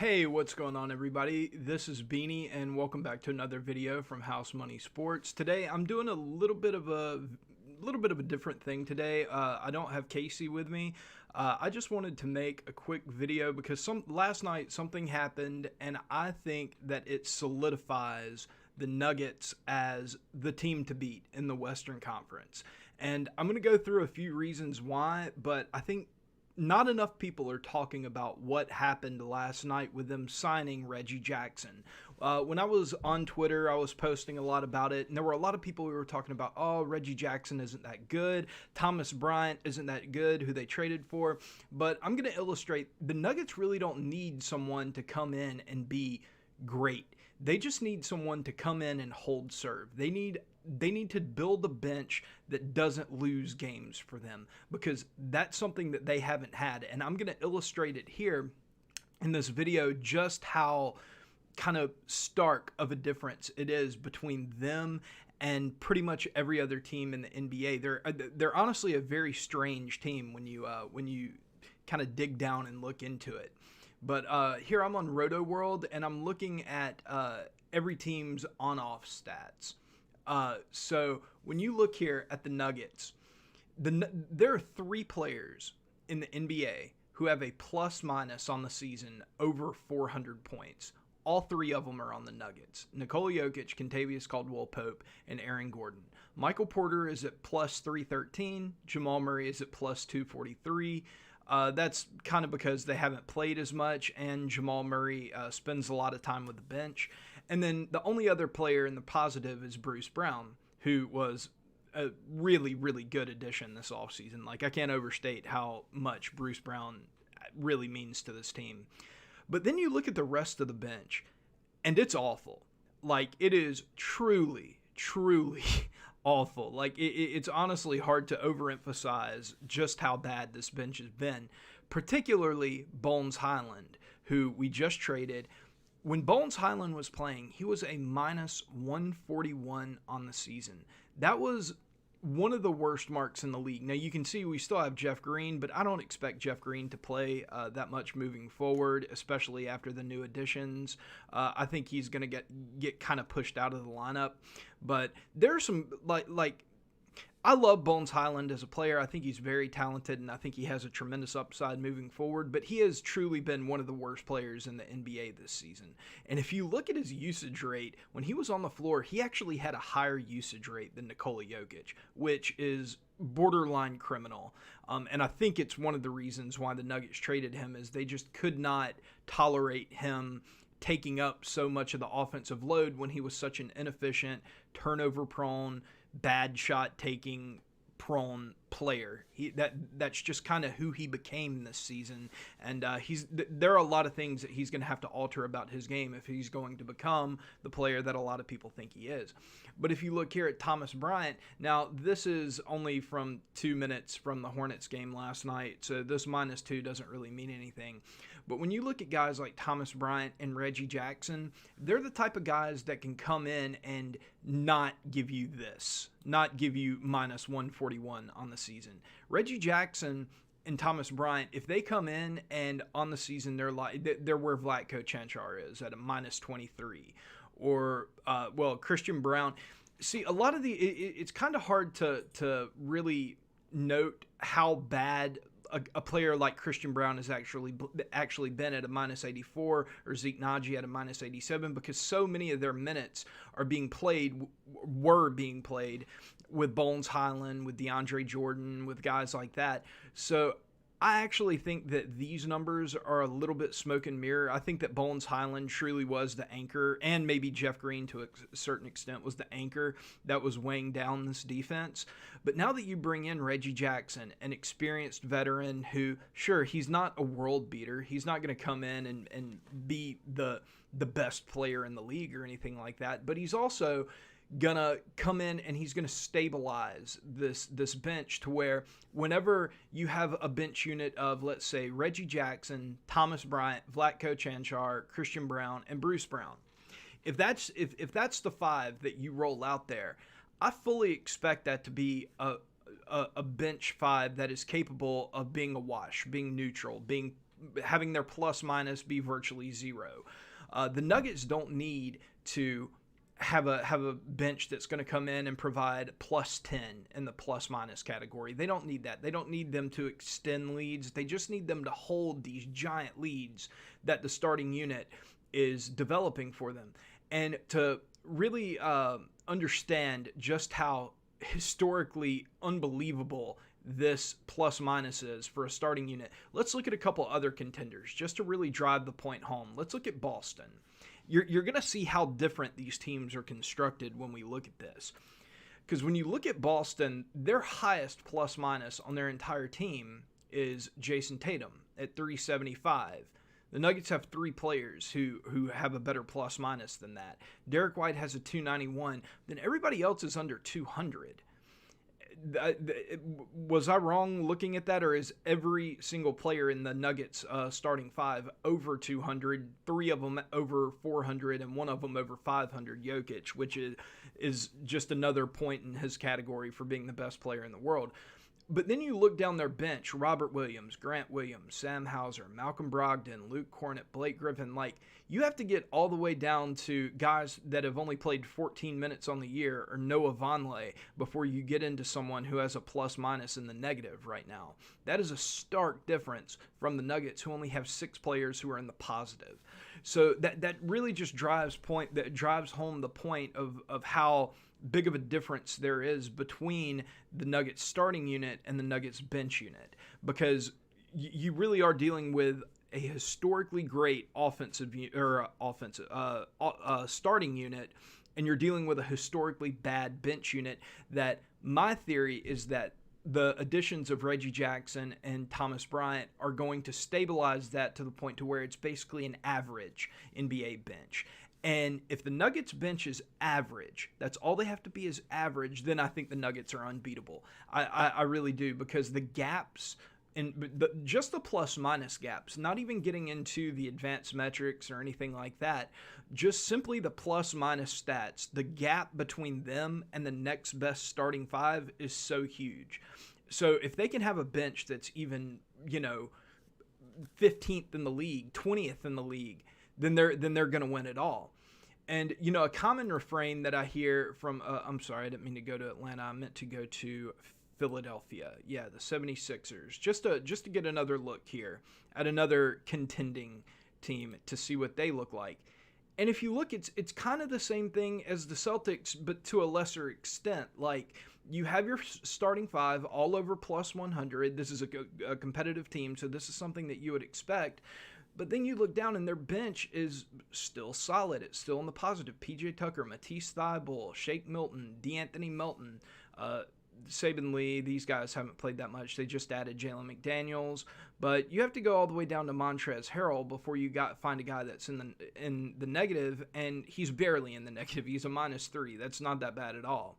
Hey, what's going on, everybody? This is Beanie, and welcome back to another video from House Money Sports. Today, I'm doing a little bit of a different thing today. I don't have Casey with me. I just wanted to make a quick video because last night something happened, and I think that it solidifies the Nuggets as the team to beat in the Western Conference. And I'm going to go through a few reasons why, but I think not enough people are talking about what happened last night with them signing Reggie Jackson. When I was on Twitter, I was posting a lot about it, and there were a lot of people who were talking about, oh, Reggie Jackson isn't that good. Thomas Bryant isn't that good, who they traded for. But I'm going to illustrate the Nuggets really don't need someone to come in and be great. They just need someone to come in and hold serve. They need to build a bench that doesn't lose games for them, because that's something that they haven't had. And I'm going to illustrate it here in this video, just how kind of stark of a difference it is between them and pretty much every other team in the NBA. They're honestly a very strange team when you kind of dig down and look into it. But here I'm on Roto World, and I'm looking at every team's on-off stats. So when you look here at the Nuggets, there are 3 players in the NBA who have a plus-minus on the season over 400 points. All 3 of them are on the Nuggets: Nikola Jokic, Kentavious Caldwell-Pope, and Aaron Gordon. Michael Porter is at plus 313. Jamal Murray is at plus 243. That's kind of because they haven't played as much, and Jamal Murray spends a lot of time with the bench. And then the only other player in the positive is Bruce Brown, who was a really, really good addition this offseason. Like, I can't overstate how much Bruce Brown really means to this team. But then you look at the rest of the bench, and it's awful. Like, it is truly, truly awful. Like, it's honestly hard to overemphasize just how bad this bench has been, particularly Bones Highland, who we just traded. When Bones Highland was playing, he was a minus 141 on the season. That was one of the worst marks in the league. Now, you can see we still have Jeff Green, but I don't expect Jeff Green to play that much moving forward, especially after the new additions. I think he's going to get kind of pushed out of the lineup. But there's some, like I love Bones Highland as a player. I think he's very talented, and I think he has a tremendous upside moving forward, but he has truly been one of the worst players in the NBA this season. And if you look at his usage rate, when he was on the floor, he actually had a higher usage rate than Nikola Jokic, which is borderline criminal. And I think it's one of the reasons why the Nuggets traded him, is they just could not tolerate him taking up so much of the offensive load when he was such an inefficient, turnover-prone, bad shot taking prone player. That's just kind of who he became this season, and there are a lot of things that he's going to have to alter about his game if he's going to become the player that a lot of people think he is. But if you look here at Thomas Bryant, now this is only from 2 minutes from the Hornets game last night, so this -2 doesn't really mean anything. But when you look at guys like Thomas Bryant and Reggie Jackson, they're the type of guys that can come in and not give you this, not give you minus 141 on the season. Reggie Jackson and Thomas Bryant, if they come in and on the season they're where Vlatko Čančar is at a minus 23, or Christian Braun. See, a lot of it's kind of hard to really note how bad a player like Christian Braun has actually been at a minus 84, or Zeke Naji at a minus 87, because so many of their minutes were being played with Bones Highland, with DeAndre Jordan, with guys like that. So I actually think that these numbers are a little bit smoke and mirror. I think that Bones Highland truly was the anchor, and maybe Jeff Green to a certain extent was the anchor that was weighing down this defense. But now that you bring in Reggie Jackson, an experienced veteran who, sure, he's not a world beater. He's not going to come in and be the best player in the league or anything like that. But he's also gonna come in and he's gonna stabilize this bench to where whenever you have a bench unit of, let's say, Reggie Jackson, Thomas Bryant, Vlatko Čančar, Christian Braun, and Bruce Brown, if that's the 5 that you roll out there, I fully expect that to be a bench 5 that is capable of being a wash, being neutral, being having their plus minus be virtually zero. The Nuggets don't need to have a bench that's going to come in and provide plus 10 in the plus minus category. They don't need that. They don't need them to extend leads. They just need them to hold these giant leads that the starting unit is developing for them. And to really understand just how historically unbelievable this plus minus is for a starting unit, let's look at a couple other contenders just to really drive the point home. Let's look at Boston. You're going to see how different these teams are constructed when we look at this. Because when you look at Boston, their highest plus minus on their entire team is Jason Tatum at 375. The Nuggets have 3 players who have a better plus minus than that. Derek White has a 291. Then everybody else is under 200. Was I wrong looking at that, or is every single player in the Nuggets starting 5 over 200, 3 of them over 400, and 1 of them over 500? Jokic, which is just another point in his category for being the best player in the world. But then you look down their bench: Robert Williams, Grant Williams, Sam Hauser, Malcolm Brogdon, Luke Cornett, Blake Griffin. Like, you have to get all the way down to guys that have only played 14 minutes on the year, or Noah Vonleh, before you get into someone who has a plus minus in the negative right now. That is a stark difference from the Nuggets, who only have 6 players who are in the positive. So that really just drives home the point of how big of a difference there is between the Nuggets starting unit and the Nuggets bench unit, because you really are dealing with a historically great starting unit, and you're dealing with a historically bad bench unit. That my theory is that the additions of Reggie Jackson and Thomas Bryant are going to stabilize that to the point to where it's basically an average NBA bench. And if the Nuggets bench is average, that's all they have to be, is average, then I think the Nuggets are unbeatable. I really do, because the gaps, just the plus minus gaps, not even getting into the advanced metrics or anything like that, just simply the plus minus stats, the gap between them and the next best starting 5 is so huge. So if they can have a bench that's even, 15th in the league, 20th in the league, then they're going to win it all. And, a common refrain that I hear from, I'm sorry, I didn't mean to go to Atlanta. I meant to go to Philadelphia. Yeah, the 76ers. Just to get another look here at another contending team to see what they look like. And if you look, it's kind of the same thing as the Celtics, but to a lesser extent. Like, you have your starting 5 all over plus 100. This is a competitive team, so this is something that you would expect. But then you look down and their bench is still solid. It's still in the positive. PJ Tucker, Matisse Thybulle, Shake Milton, DeAnthony Melton, Saban Lee. These guys haven't played that much. They just added Jalen McDaniels. But you have to go all the way down to Montrezl Harrell before you find a guy that's in the negative, and he's barely in the negative. He's a -3. That's not that bad at all.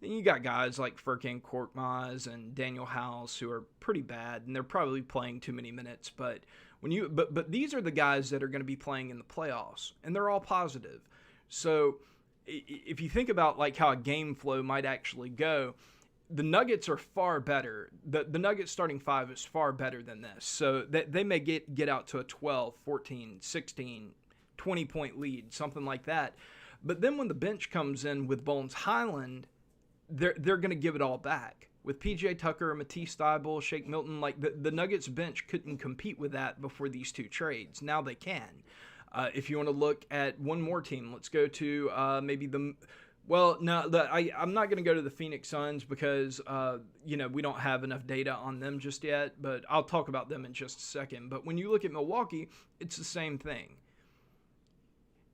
Then you got guys like Furkan Korkmaz and Daniel House, who are pretty bad, and they're probably playing too many minutes. But but these are the guys that are going to be playing in the playoffs, and they're all positive. So if you think about like how a game flow might actually go, the Nuggets are far better. The Nuggets starting 5 is far better than this. So they may get out to a 12, 14, 16, 20-point lead, something like that. But then when the bench comes in with Bones Highland, they're going to give it all back. With PJ Tucker, Matisse Thybulle, Shake Milton, like the Nuggets bench couldn't compete with that before these 2 trades. Now they can. If you want to look at one more team, let's go to maybe the... Well, no, I'm not going to go to the Phoenix Suns because, we don't have enough data on them just yet, but I'll talk about them in just a second. But when you look at Milwaukee, it's the same thing.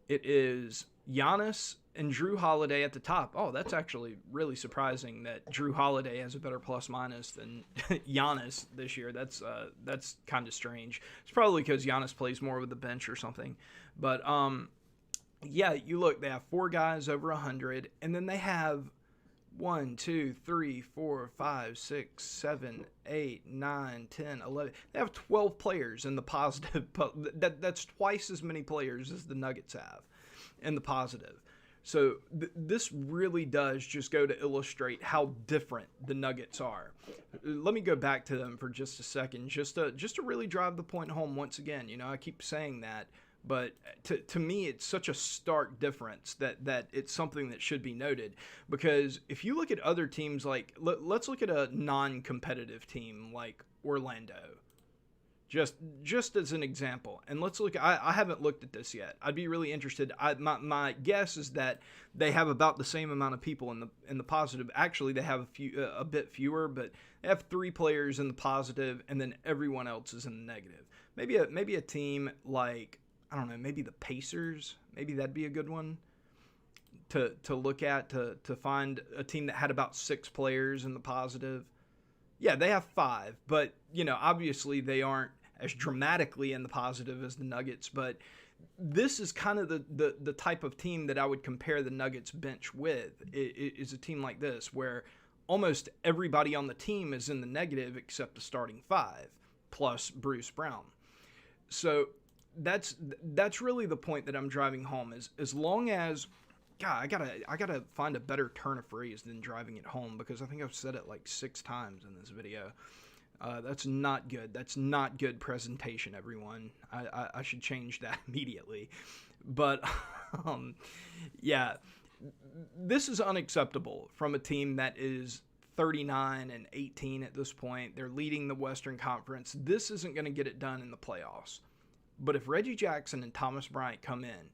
It is Giannis and Drew Holiday at the top. Oh, that's actually really surprising that Drew Holiday has a better plus minus than Giannis this year. That's kind of strange. It's probably because Giannis plays more with the bench or something. But yeah, you look, they have 4 guys over 100, and then they have 1, 2, 3, 4, 5, 6, 7, 8, 9, 10, 11. They have 12 players in the positive. That's twice as many players as the Nuggets have in the positive. So this really does just go to illustrate how different the Nuggets are. Let me go back to them for just a second, just to really drive the point home once again. I keep saying that, but to me, it's such a stark difference that it's something that should be noted. Because if you look at other teams, like let's look at a non-competitive team like Orlando. Just as an example, and let's look. I haven't looked at this yet. I'd be really interested. My guess is that they have about the same amount of people in the positive. Actually, they have a bit fewer, but they have 3 players in the positive, and then everyone else is in the negative. Maybe a team like, I don't know, maybe the Pacers. Maybe that'd be a good one to look at to find a team that had about 6 players in the positive. Yeah, they have 5, but obviously they aren't as dramatically in the positive as the Nuggets. But this is kind of the type of team that I would compare the Nuggets bench with. It is a team like this where almost everybody on the team is in the negative except the starting 5 plus Bruce Brown. So that's really the point that I'm driving home. Is as long as God, I gotta find a better turn of phrase than driving it home, because I think I've said it like 6 times in this video. That's not good. That's not good presentation, everyone. I should change that immediately. But yeah, this is unacceptable from a team that is 39-18 at this point. They're leading the Western Conference. This isn't going to get it done in the playoffs. But if Reggie Jackson and Thomas Bryant come in,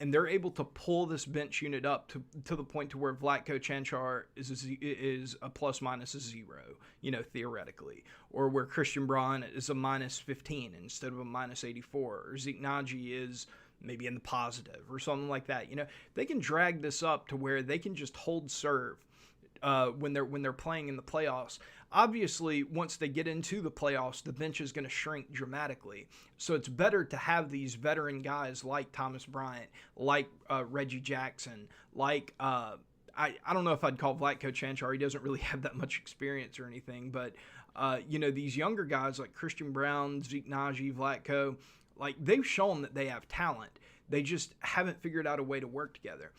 and they're able to pull this bench unit up to the point to where Vlatko Cancar is a plus minus a 0, theoretically, or where Christian Braun is a minus 15 instead of a minus 84, or Zeke Naji is maybe in the positive or something like that. They can drag this up to where they can just hold serve when they're playing in the playoffs. Obviously, once they get into the playoffs, the bench is going to shrink dramatically. So it's better to have these veteran guys like Thomas Bryant, like Reggie Jackson, like I don't know if I'd call Vlatko Cancar. He doesn't really have that much experience or anything, but these younger guys like Christian Braun, Zeke Naji, Vlatko, like they've shown that they have talent. They just haven't figured out a way to work together.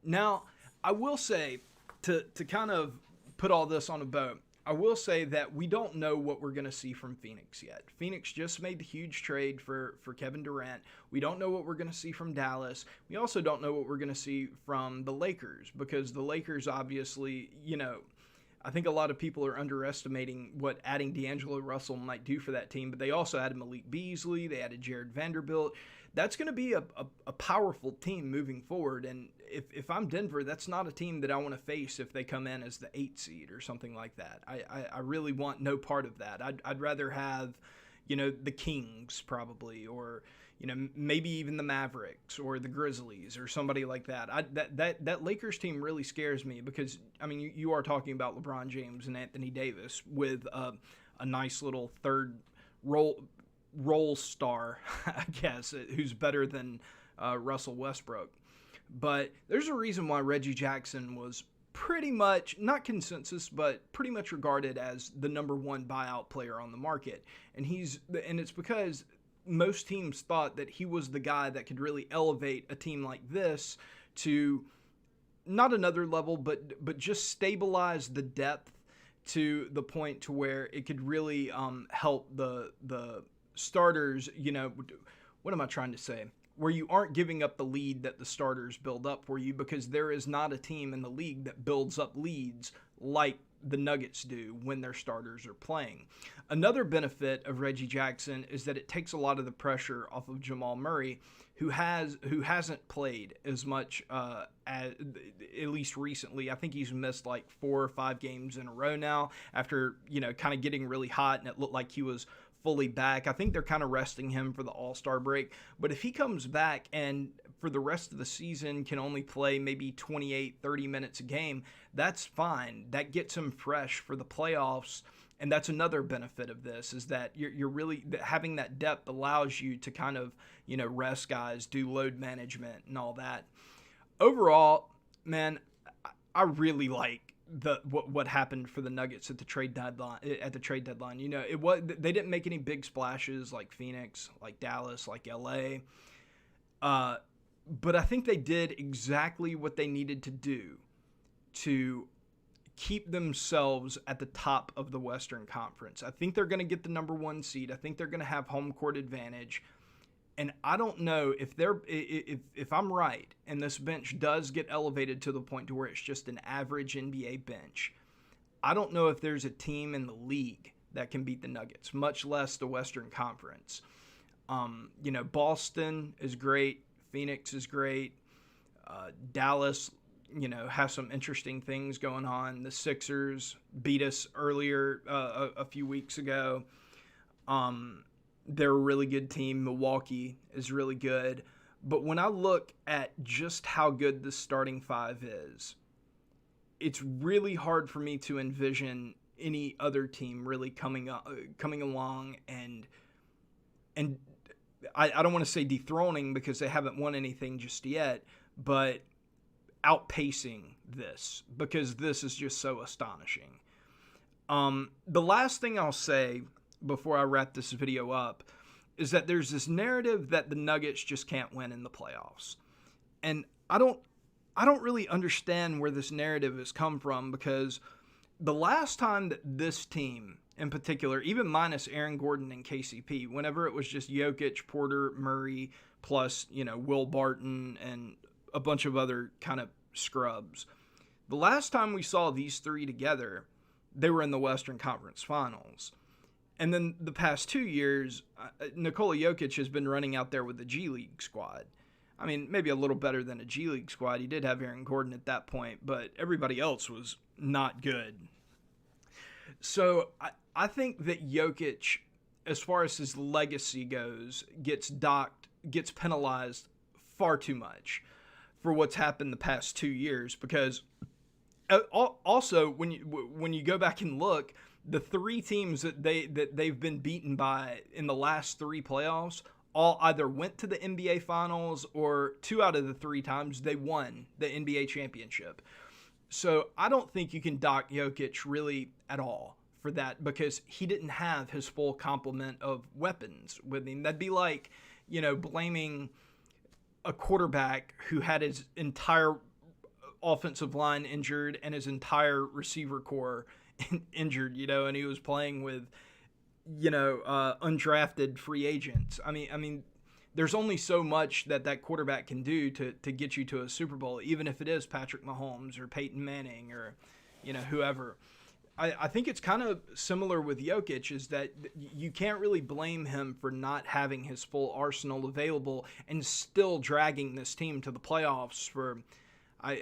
Now, I will say, to kind of put all this on a bow, I will say that we don't know what we're going to see from Phoenix yet. Phoenix just made the huge trade for Kevin Durant. We don't know what we're going to see from Dallas. We also don't know what we're going to see from the Lakers, because the Lakers obviously, I think a lot of people are underestimating what adding D'Angelo Russell might do for that team, but they also added Malik Beasley. They added Jared Vanderbilt. That's going to be a powerful team moving forward, and if I'm Denver, that's not a team that I want to face if they come in as the 8 seed or something like that. I really want no part of that. I'd rather have, the Kings probably, or maybe even the Mavericks or the Grizzlies or somebody like that. That Lakers team really scares me, because you are talking about LeBron James and Anthony Davis with a nice little third role star, I guess, who's better than Russell Westbrook. But there's a reason why Reggie Jackson was pretty much, not consensus, but pretty much regarded as the number 1 buyout player on the market. And it's because most teams thought that he was the guy that could really elevate a team like this to not another level, but just stabilize the depth to the point to where it could really help the starters, what am I trying to say? Where you aren't giving up the lead that the starters build up for you, because there is not a team in the league that builds up leads like the Nuggets do when their starters are playing. Another benefit of Reggie Jackson is that it takes a lot of the pressure off of Jamal Murray, who hasn't played as much at least recently. I think he's missed like 4 or 5 games in a row now after kind of getting really hot, and it looked like he was fully back. I think they're kind of resting him for the All-Star break. But if he comes back and for the rest of the season can only play maybe 28, 30 minutes a game, that's fine. That gets him fresh for the playoffs. And that's another benefit of this, is that you're really having that depth allows you to kind of, rest guys, do load management and all that. Overall, man, I really like what happened for the Nuggets at the trade deadline. They didn't make any big splashes like Phoenix, like Dallas, like LA. But I think they did exactly what they needed to do to keep themselves at the top of the Western Conference. I think they're going to get the number 1 seed. I think they're going to have home court advantage. And I don't know if I'm right and this bench does get elevated to the point to where it's just an average NBA bench. I don't know if there's a team in the league that can beat the Nuggets, much less the Western Conference. Boston is great. Phoenix is great. Dallas, has some interesting things going on. The Sixers beat us earlier a few weeks ago. They're a really good team. Milwaukee is really good. But when I look at just how good the starting 5 is, it's really hard for me to envision any other team really coming along and I don't want to say dethroning because they haven't won anything just yet, but outpacing this because this is just so astonishing. The last thing I'll say before I wrap this video up is that there's this narrative that the Nuggets just can't win in the playoffs. And I don't really understand where this narrative has come from because the last time that this team in particular, even minus Aaron Gordon and KCP, whenever it was just Jokic, Porter, Murray, plus, Will Barton and a bunch of other kind of scrubs. The last time we saw these 3 together, they were in the Western Conference Finals. And then the past 2 years, Nikola Jokic has been running out there with the G League squad. I mean, maybe a little better than a G League squad. He did have Aaron Gordon at that point, but everybody else was not good. So I think that Jokic, as far as his legacy goes, gets penalized far too much for what's happened the past 2 years. Because also, when you go back and look, the 3 teams that they've been beaten by in the last 3 playoffs all either went to the NBA Finals or 2 out of the 3 times they won the NBA championship. So I don't think you can dock Jokic really at all for that because he didn't have his full complement of weapons with him. That'd be like, blaming a quarterback who had his entire offensive line injured and his entire receiver core injured, and he was playing with, undrafted free agents. I mean, there's only so much that quarterback can do to get you to a Super Bowl, even if it is Patrick Mahomes or Peyton Manning or, whoever. I think it's kind of similar with Jokic is that you can't really blame him for not having his full arsenal available and still dragging this team to the playoffs for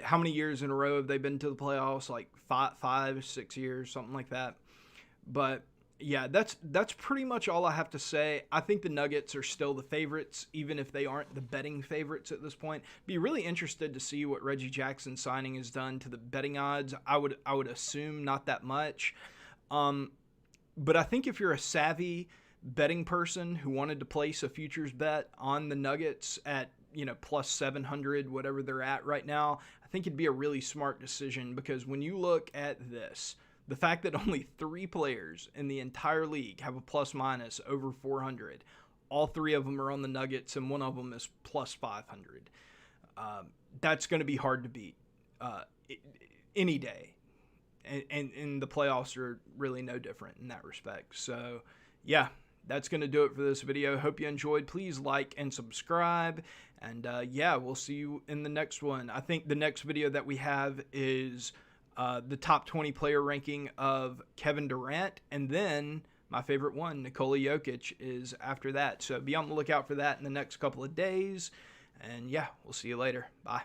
how many years in a row have they been to the playoffs? Like 5, 6 years, something like that. But yeah, that's pretty much all I have to say. I think the Nuggets are still the favorites, even if they aren't the betting favorites at this point. Be really interested to see what Reggie Jackson's signing has done to the betting odds. I would assume not that much. But I think if you're a savvy betting person who wanted to place a futures bet on the Nuggets at plus 700, whatever they're at right now, I think it'd be a really smart decision because when you look at this, the fact that only 3 players in the entire league have a plus-minus over 400, all 3 of them are on the Nuggets, and one of them is plus 500. That's going to be hard to beat any day. And the playoffs are really no different in that respect. So, yeah, that's going to do it for this video. Hope you enjoyed. Please like and subscribe. And, yeah, we'll see you in the next one. I think the next video that we have is the top 20 player ranking of Kevin Durant, and then my favorite one, Nikola Jokic, is after that. So be on the lookout for that in the next couple of days. And yeah, we'll see you later. Bye.